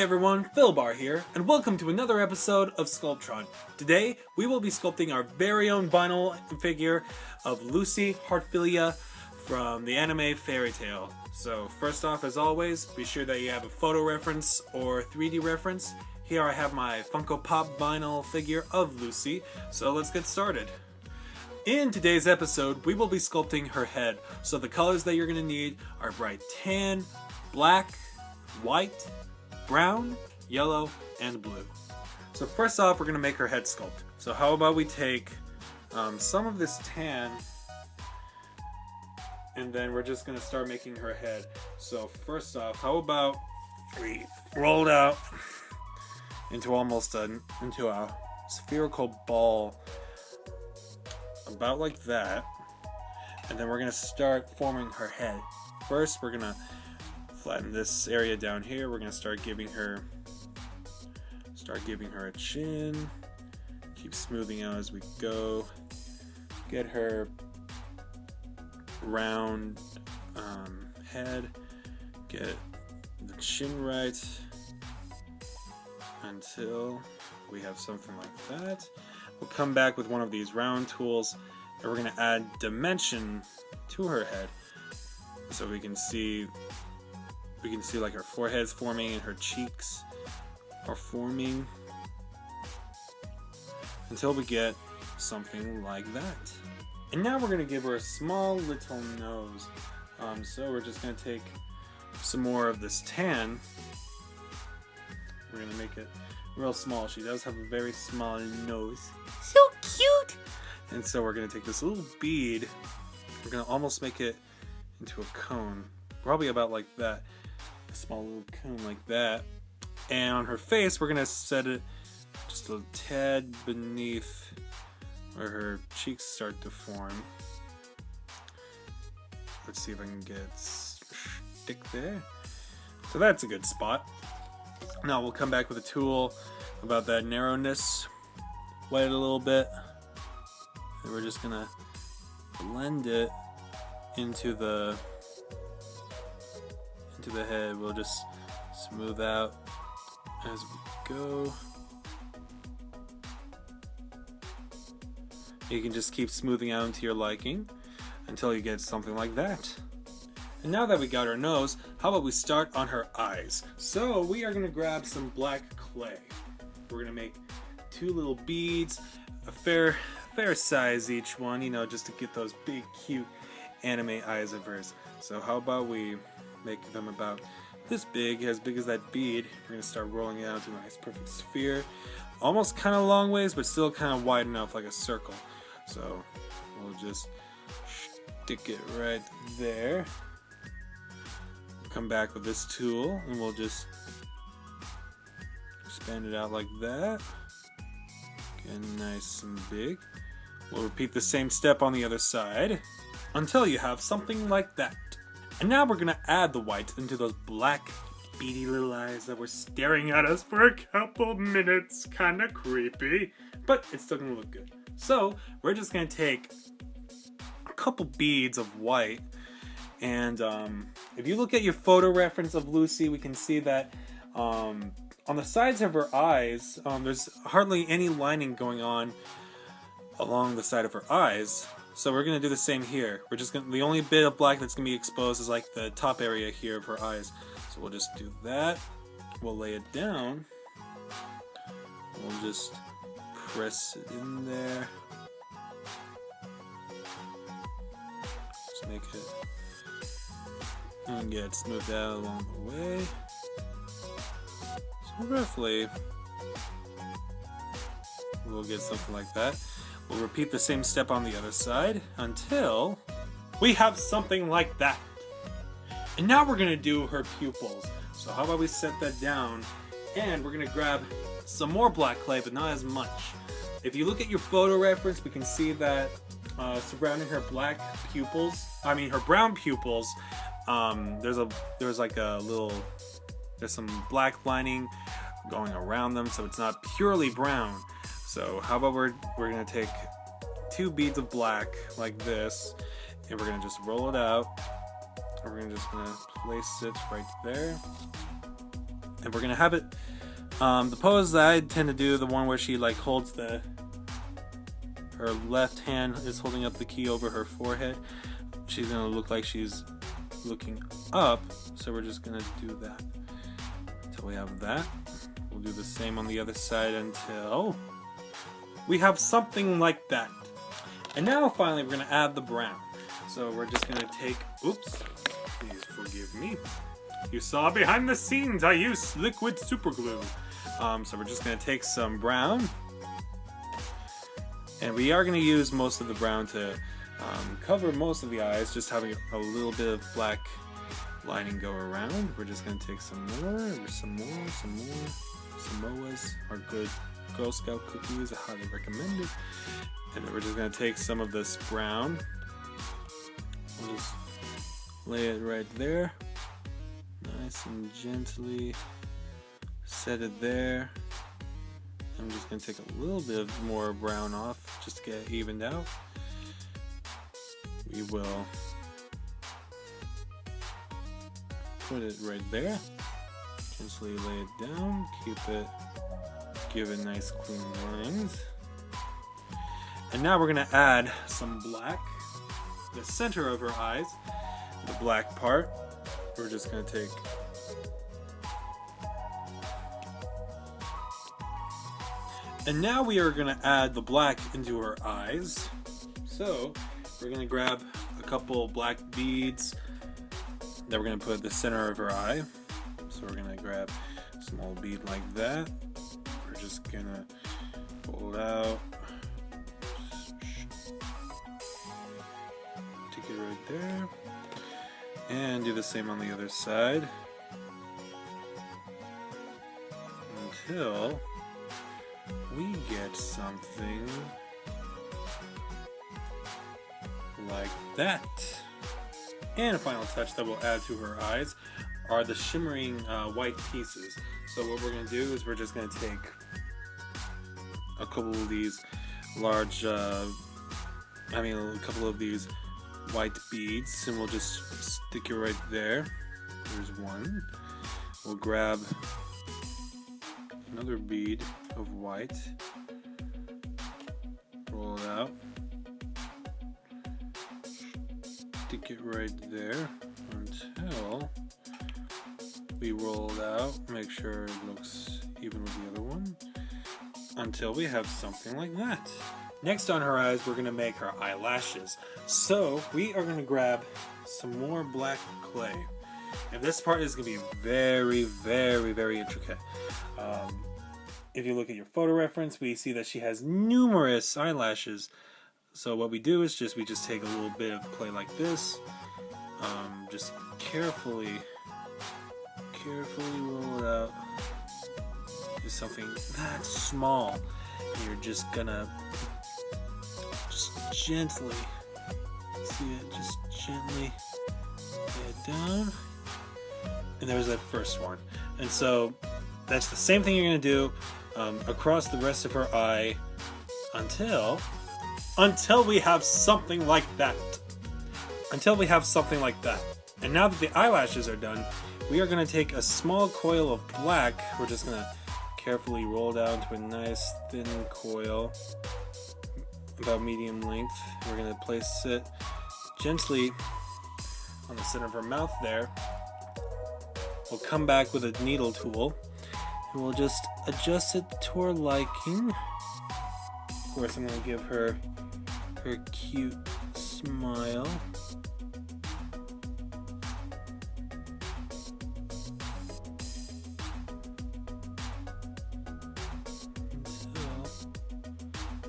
everyone, Philbar here, and welcome to another episode of Sculptron. Today, we will be sculpting our very own vinyl figure of Lucy Heartfilia from the anime Fairy Tail. So first off, as always, be sure that you have a photo reference or 3D reference. Here I have my Funko Pop vinyl figure of Lucy, so let's get started. In today's episode, we will be sculpting her head, so the colors that you're going to need are bright tan, black, white, brown, yellow, and blue. So first off, we're going to make her head sculpt. So how about we take some of this tan, and then we're just going to start making her head. So first off, how about we roll it out into into a spherical ball, about like that, and then we're going to start forming her head. First, we're going to flatten this area down here. We're going to start giving her a chin. Keep smoothing out as we go. Get her round head. Get the chin right until we have something like that. We'll come back with one of these round tools, and we're going to add dimension to her head, so we can see like her forehead's forming and her cheeks are forming until we get something like that. And now we're going to give her a small little nose. So we're just going to take some more of this tan. We're going to make it real small. She does have a very small nose. So cute! And so we're going to take this little bead. We're going to almost make it into a cone. Probably about like that. A small little cone like that. And on her face, we're going to set it just a tad beneath where her cheeks start to form. Let's see if I can get stick there. So that's a good spot. Now we'll come back with a tool about that narrowness. Wet it a little bit. And we're just going to blend it into the head. We'll just smooth out as we go. You can just keep smoothing out into your liking until you get something like that. And now that we got her nose, how about we start on her eyes? So we are going to grab some black clay. We're going to make two little beads, a fair size each one, just to get those big cute anime eyes of hers. So how about we make them about this big, as big as that bead. We're going to start rolling it out into a nice perfect sphere. Almost kind of long ways, but still kind of wide enough, like a circle. So we'll just stick it right there. Come back with this tool and we'll just expand it out like that. Get nice and big. We'll repeat the same step on the other side until you have something like that. And now we're going to add the white into those black beady little eyes that were staring at us for a couple minutes. Kind of creepy, but it's still going to look good. So we're just going to take a couple beads of white, and if you look at your photo reference of Lucy, we can see that on the sides of her eyes, there's hardly any lining going on along the side of her eyes. So we're going to do the same here. The only bit of black that's going to be exposed is like the top area here of her eyes. So we'll just do that. We'll lay it down. We'll just press it in there. Just make it and get it smoothed out along the way. So roughly, we'll get something like that. We'll repeat the same step on the other side until we have something like that. And now we're going to do her pupils. So how about we set that down, and we're going to grab some more black clay, but not as much. If you look at your photo reference, we can see that surrounding her brown pupils, there's some black lining going around them, so it's not purely brown. So how about we're going to take two beads of black like this, and we're going to just roll it out. We're just going to place it right there. And we're gonna have it, the pose that I tend to do, the one where she like holds her left hand is holding up the key over her forehead. She's gonna look like she's looking up, so we're just gonna do that until we have that. We'll do the same on the other side until we have something like that. And now finally we're gonna add the brown. So we're just gonna take, oops, please forgive me. You saw behind the scenes I used liquid super glue. So we're just gonna take some brown, and we are gonna use most of the brown to cover most of the eyes, just having a little bit of black lining go around. We're just gonna take some more. Samoas are good Girl Scout cookies. I highly recommend it. And then we're just gonna take some of this brown. We'll just lay it right there. Nice and gently set it there. I'm just going to take a little bit more brown off just to get it evened out. We will put it right there. Gently lay it down. Give it nice clean lines. And now we're going to add some black. The center of her eyes, the black part. We're just going to take and now we are going to add the black into her eyes. So we're going to grab a couple black beads that we're going to put at the center of her eye. So we're going to grab a small bead like that. We're just going to pull it out. Stick it right there. And do the same on the other side until we get something like that. And a final touch that we'll add to her eyes are the shimmering white pieces. So what we're going to do is we're just going to take a couple of these large, a couple of these white beads, and we'll just stick it right there. There's one. We'll grab another bead of white, roll it out, stick it right there until we roll it out, make sure it looks even with the other one, until we have something like that. Next on her eyes, we're going to make her eyelashes. So we are going to grab some more black clay. And this part is going to be very, very, very intricate. If you look at your photo reference, we see that she has numerous eyelashes. So what we do is we just take a little bit of clay like this. Just carefully roll it out. Do something that small. And you're just gonna gently, see it, just gently lay it down. And there's that first one. And so that's the same thing you're going to do across the rest of her eye until we have something like that. Until we have something like that. And now that the eyelashes are done, we are going to take a small coil of black. We're just going to carefully roll down to a nice thin coil, about medium length. We're going to place it gently on the center of her mouth there. We'll come back with a needle tool and we'll just adjust it to our liking. Of course, I'm going to give her cute smile.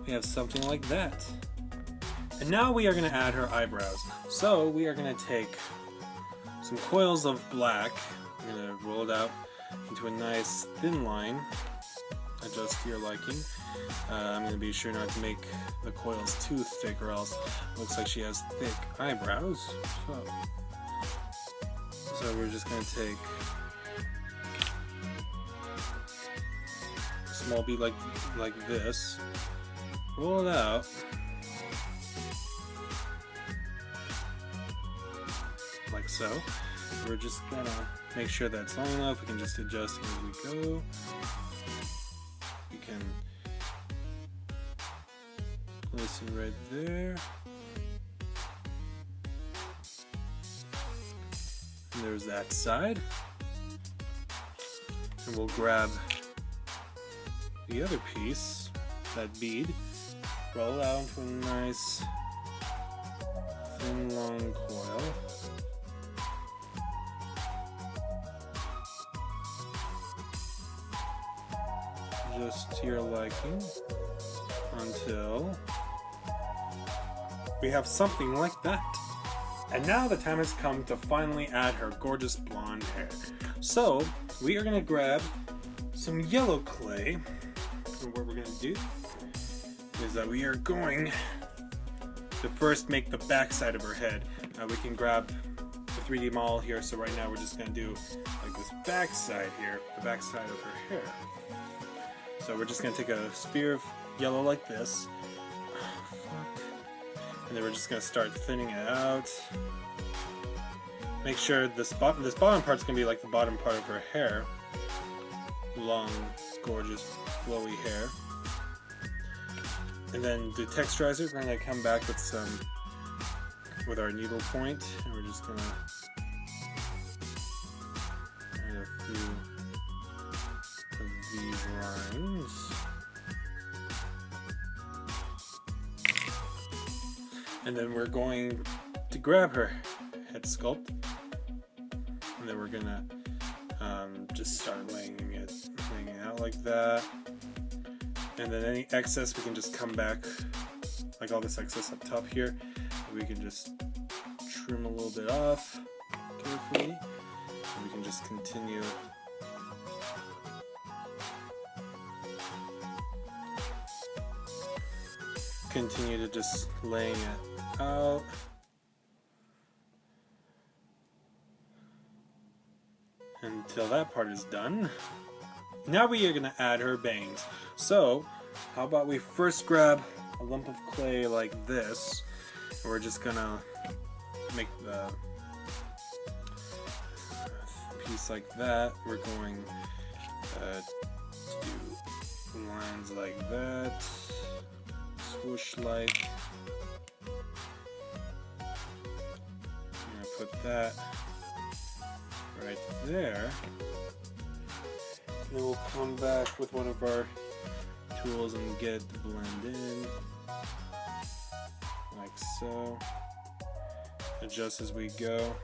We have something like that. And now we are going to add her eyebrows. So we are going to take some coils of black. I'm going to roll it out into a nice thin line. Adjust to your liking. I'm going to be sure not to make the coils too thick or else it looks like she has thick eyebrows. So we're just going to take a small bead like this. Roll it out. Like so. We're just gonna make sure that's long enough. We can just adjust as we go. We can place it right there. And there's that side. And we'll grab the other piece, that bead, roll it out into a nice thin long coil. Just to your liking until we have something like that. And now the time has come to finally add her gorgeous blonde hair. So we are going to grab some yellow clay, and what we're going to do is that we are going to first make the back side of her head. We can grab the 3D model here, so right now we're just going to do like this back side here, the back side of her hair. So we're just going to take a spear of yellow like this, and then we're just going to start thinning it out. Make sure this bottom part's going to be like the bottom part of her hair. Long, gorgeous, flowy hair. And then the texturizer, we're going to come back with our needle point, and we're just going to add a few of these lines. And then we're going to grab her head sculpt, and then we're gonna just start laying it out like that. And then any excess we can just come back, like all this excess up top here, we can just trim a little bit off carefully, and we can just continue to just laying it out. Until that part is done. Now we are going to add her bangs. So how about we first grab a lump of clay like this, and we're just going to make the piece like that. We're going to do lines like that, swoosh like. I'm going to put that right there. And then we'll come back with one of our tools and get it to blend in like so. Adjust as we go.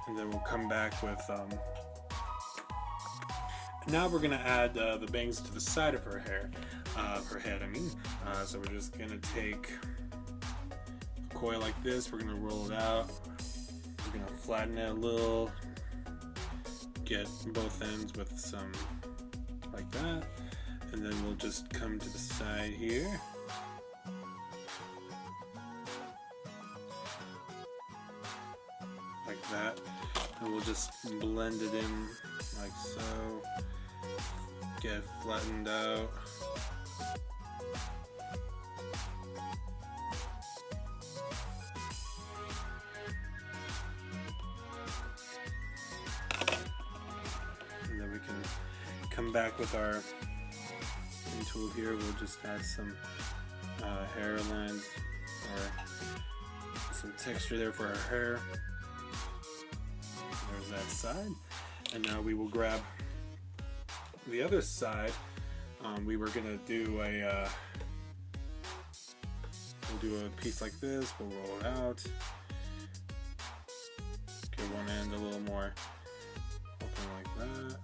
And then we'll come back with now we're gonna add the bangs to the side of her hair, her head. So we're just gonna take a coil like this. We're gonna roll it out. We're gonna flatten it a little. Get both ends with some like that, and then we'll just come to the side here. Like that, and we'll just blend it in like so. Get it flattened out. And then we can come back with our tool here. We'll just add some hair lines or some texture there for our hair. There's that side. And now we will grab the other side. We were gonna do we'll do a piece like this. We'll roll it out. Get one end a little more open like that.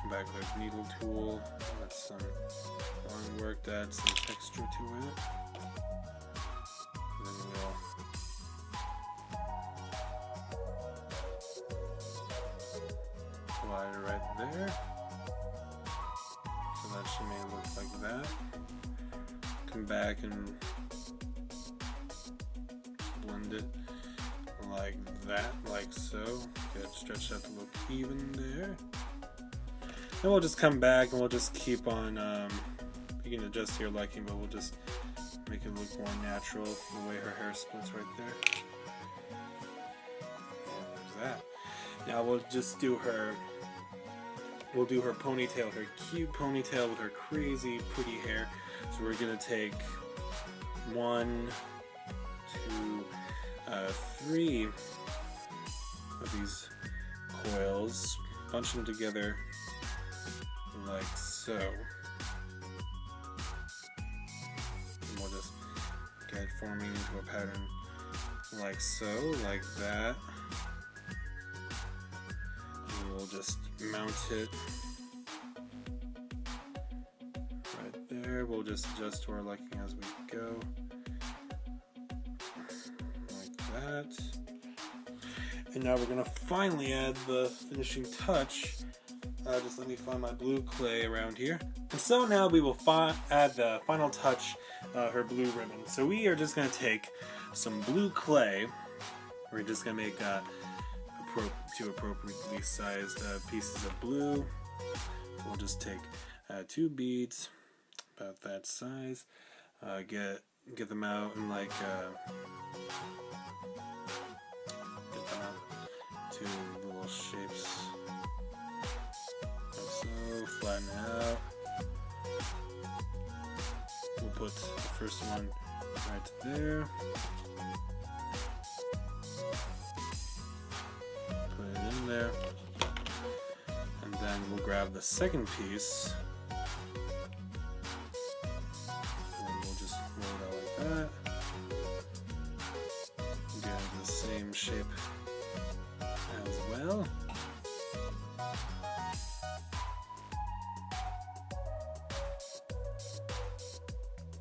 Come back with our needle tool. Add some line work to add some texture to it. And then we'll apply it right there. So that she may look like that. Come back and blend it like that, like so. Get it stretched out to look even there. And we'll just come back and we'll just keep on, you can adjust to your liking, but we'll just make it look more natural the way her hair splits right there. There's that. Now we'll just do her, we'll do her ponytail, her cute ponytail with her crazy pretty hair. So we're gonna take 1, 2, 3 of these coils, bunch them together like so. And we'll just get it forming into a pattern like so, like that. And we'll just mount it right there. We'll just adjust to our liking as we go. Like that. And now we're going to finally add the finishing touch. Just let me find my blue clay around here. And so now we will add the final touch, her blue ribbon. So we are just going to take some blue clay. We're just going to make 2 appropriately sized pieces of blue. So we'll just take 2 beads, about that size. Get them out and like get them out to little shapes. Like so, flatten it out. We'll put the first one right there. Put it in there. And then we'll grab the second piece. And we'll just roll it out like that. Get into the same shape as well.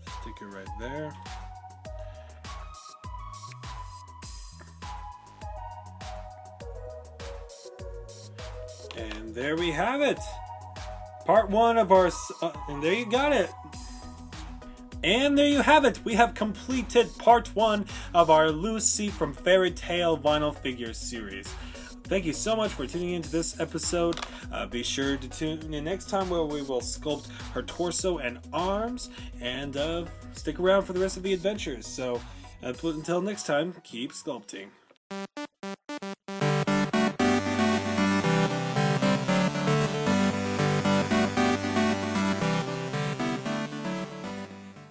Stick it right there. And there we have it. Part 1 of our, and there you got it. And there you have it. We have completed part 1 of our Lucy from Fairy Tale vinyl figure series. Thank you so much for tuning into this episode. Be sure to tune in next time where we will sculpt her torso and arms, and stick around for the rest of the adventures. So until next time, keep sculpting.